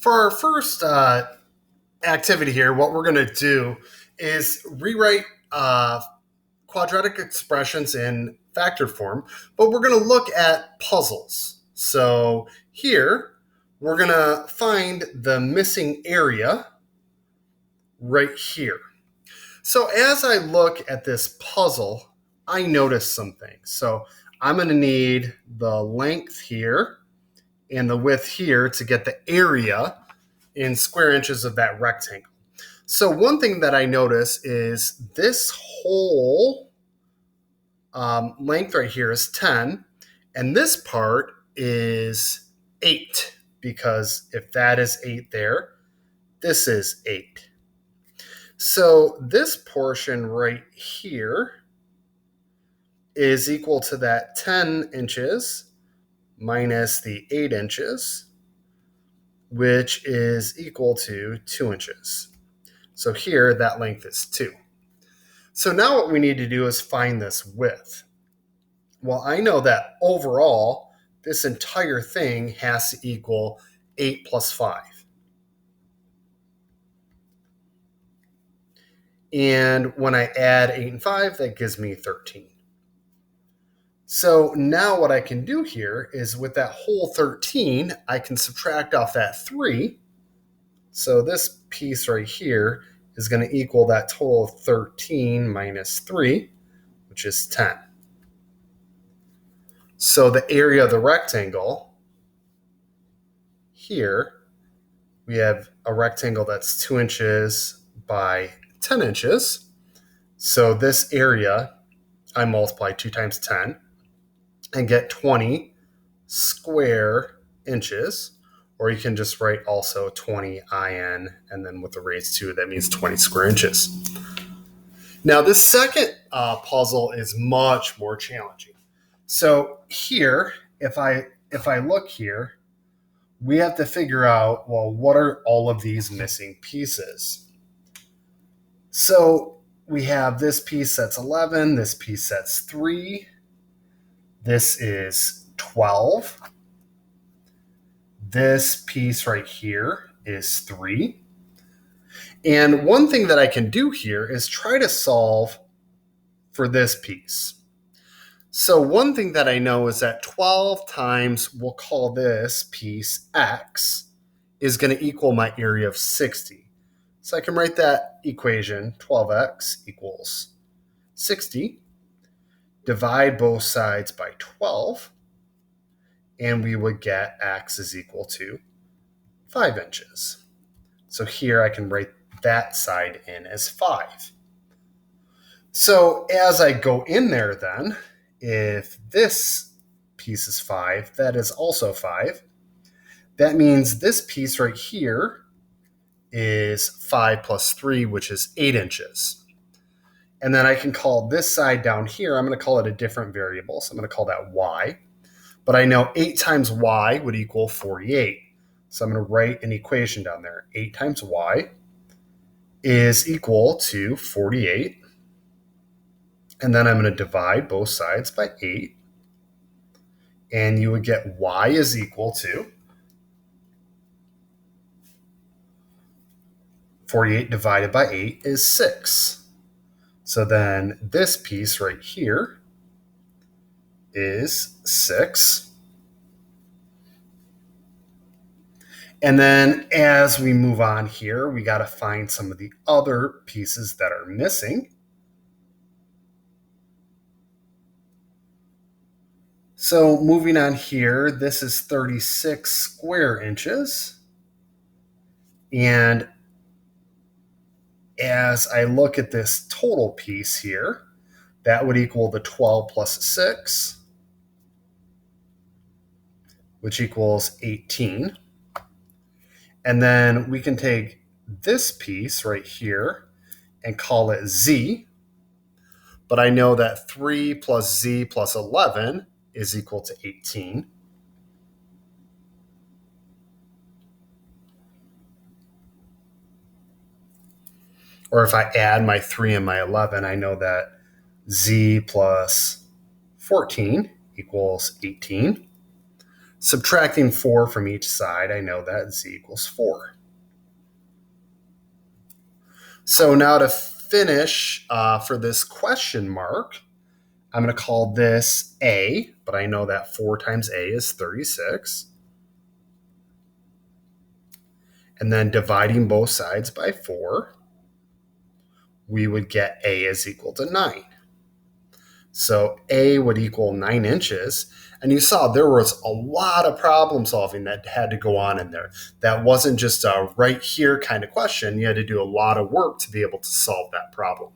For our first activity here, what we're going to do is rewrite quadratic expressions in factored form, but we're going to look at puzzles. So here, we're going to find the missing area right here. So as I look at this puzzle, I notice some things. So I'm going to need the length here and the width here to get the area in square inches of that rectangle. So one thing that I notice is this whole length right here is 10, and this part is 8, because if that is 8 there, this is 8. So this portion right here is equal to that 10 inches minus the 8 inches, which is equal to 2 inches. So here, that length is 2. So now what we need to do is find this width. Well, I know that overall, this entire thing has to equal 8 plus 5. And when I add 8 and 5, that gives me 13. So now what I can do here is with that whole 13, I can subtract off that 3. So this piece right here is going to equal that total of 13 minus 3, which is 10. So the area of the rectangle here, we have a rectangle that's 2 inches by 10 inches. So this area, I multiply 2 times 10 and get 20 square inches. Or you can just write also 20 IN, and then with the raised 2, that means 20 square inches. Now, this second puzzle is much more challenging. So here, if I look here, we have to figure out, well, what are all of these missing pieces? So we have this piece that's 11, this piece that's 3, this is 12. This piece right here is 3. And one thing that I can do here is try to solve for this piece. So one thing that I know is that 12 times, we'll call this piece x, is going to equal my area of 60. So I can write that equation, 12x equals 60. Divide both sides by 12. And we would get x is equal to 5 inches. So here I can write that side in as 5. So as I go in there then, if this piece is 5, that is also 5. That means this piece right here is 5 plus 3, which is 8 inches. And then I can call this side down here, I'm going to call it a different variable. So I'm going to call that y. But I know 8 times y would equal 48. So I'm going to write an equation down there. 8 times y is equal to 48. And then I'm going to divide both sides by 8. And you would get y is equal to 48 divided by 8 is 6. So then this piece right here is 6. And then as we move on here, we got to find some of the other pieces that are missing. So moving on here, this is 36 square inches. And as I look at this total piece here, that would equal the 12 plus 6, which equals 18. And then we can take this piece right here and call it z. But I know that 3 plus z plus 11 is equal to 18. Or if I add my 3 and my 11, I know that z plus 14 equals 18. Subtracting 4 from each side, I know that z equals 4. So now to finish for this question mark, I'm going to call this a, but I know that 4 times a is 36. And then dividing both sides by 4, we would get a is equal to 9. So a would equal 9 inches. And you saw there was a lot of problem solving that had to go on in there. That wasn't just a right here kind of question. You had to do a lot of work to be able to solve that problem.